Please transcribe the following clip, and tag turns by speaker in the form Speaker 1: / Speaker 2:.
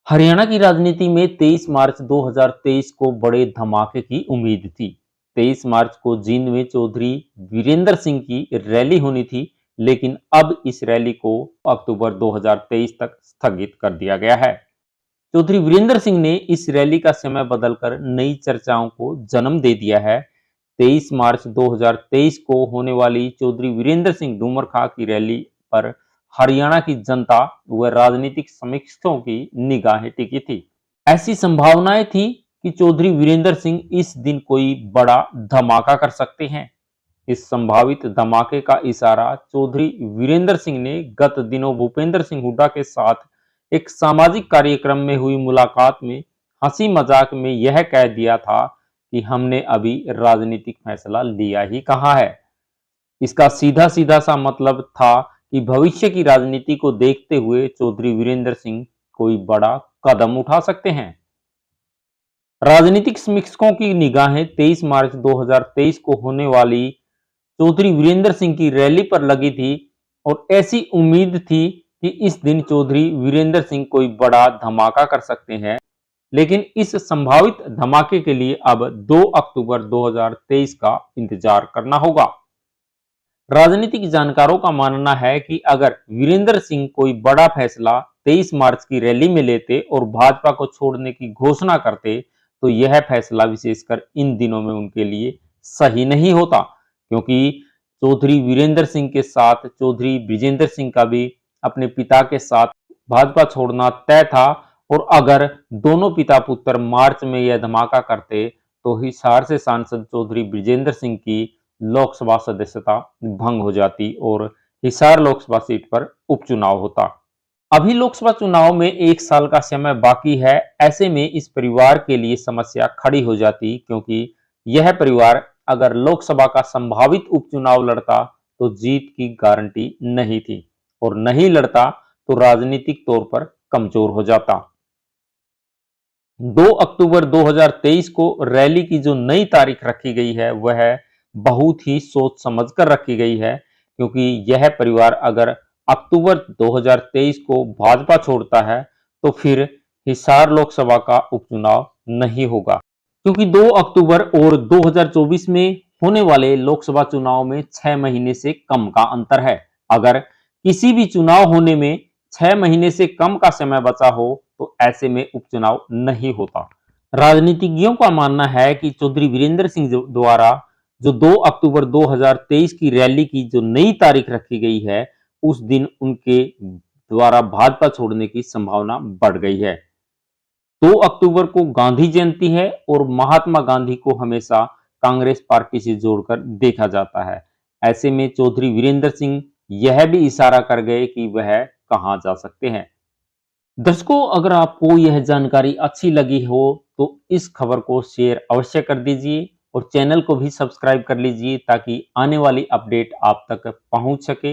Speaker 1: हरियाणा की राजनीति में 23 मार्च 2023 को बड़े धमाके की उम्मीद थी। 23 मार्च को जींद में चौधरी वीरेंद्र सिंह की रैली होनी थी, लेकिन अब इस रैली को अक्टूबर 2023 तक स्थगित कर दिया गया है। चौधरी वीरेंद्र सिंह ने इस रैली का समय बदलकर नई चर्चाओं को जन्म दे दिया है। 23 मार्च 2023 को होने वाली चौधरी वीरेंद्र सिंह डूमरखां की रैली पर हरियाणा की जनता व राजनीतिक समीक्षकों की निगाहें टिकी थी। ऐसी संभावनाएं थी कि चौधरी वीरेंद्र सिंह इस दिन कोई बड़ा धमाका कर सकते हैं। इस संभावित धमाके का इशारा चौधरी वीरेंद्र सिंह ने गत दिनों भूपेंद्र सिंह हुड्डा के साथ एक सामाजिक कार्यक्रम में हुई मुलाकात में हंसी मजाक में यह कह दिया था कि हमने अभी राजनीतिक फैसला लिया ही कहाँ है। इसका सीधा सीधा सा मतलब था कि भविष्य की राजनीति को देखते हुए चौधरी वीरेंद्र सिंह कोई बड़ा कदम उठा सकते हैं। राजनीतिक समीक्षकों की निगाहें 23 मार्च 2023 को होने वाली चौधरी वीरेंद्र सिंह की रैली पर लगी थी और ऐसी उम्मीद थी कि इस दिन चौधरी वीरेंद्र सिंह कोई बड़ा धमाका कर सकते हैं। लेकिन इस संभावित धमाके के लिए अब 2 अक्टूबर 2023 का इंतजार करना होगा। राजनीतिक जानकारों का मानना है कि अगर वीरेंद्र सिंह कोई बड़ा फैसला 23 मार्च की रैली में लेते और भाजपा को छोड़ने की घोषणा करते, तो यह फैसला विशेषकर इन दिनों में उनके लिए सही नहीं होता, क्योंकि चौधरी वीरेंद्र सिंह के साथ चौधरी ब्रिजेंद्र सिंह का भी अपने पिता के साथ भाजपा छोड़ना तय था। और अगर दोनों पिता पुत्र मार्च में यह धमाका करते, तो हिसार से सांसद चौधरी ब्रिजेंद्र सिंह की लोकसभा सदस्यता भंग हो जाती और हिसार लोकसभा सीट पर उपचुनाव होता। अभी लोकसभा चुनाव में 1 साल का समय बाकी है। ऐसे में इस परिवार के लिए समस्या खड़ी हो जाती, क्योंकि यह परिवार अगर लोकसभा का संभावित उपचुनाव लड़ता तो जीत की गारंटी नहीं थी, और नहीं लड़ता तो राजनीतिक तौर पर कमजोर हो जाता। 2 अक्टूबर 2023 को रैली की जो नई तारीख रखी गई है वह बहुत ही सोच समझ कर रखी गई है, क्योंकि यह परिवार अगर अक्टूबर 2023 को भाजपा छोड़ता है तो फिर हिसार लोकसभा का उपचुनाव नहीं होगा, क्योंकि 2 अक्टूबर और 2024 में होने वाले लोकसभा चुनाव में 6 महीने से कम का अंतर है। अगर किसी भी चुनाव होने में 6 महीने से कम का समय बचा हो तो ऐसे में उपचुनाव नहीं होता। राजनीतिज्ञों का मानना है कि चौधरी वीरेंद्र सिंह द्वारा जो 2 अक्टूबर 2023 की रैली की जो नई तारीख रखी गई है, उस दिन उनके द्वारा भाजपा छोड़ने की संभावना बढ़ गई है। 2 अक्टूबर को गांधी जयंती है और महात्मा गांधी को हमेशा कांग्रेस पार्टी से जोड़कर देखा जाता है। ऐसे में चौधरी वीरेंद्र सिंह यह भी इशारा कर गए कि वह कहां जा सकते हैं। दर्शकों, अगर आपको यह जानकारी अच्छी लगी हो तो इस खबर को शेयर अवश्य कर दीजिए और चैनल को भी सब्सक्राइब कर लीजिए, ताकि आने वाली अपडेट आप तक पहुंच सके।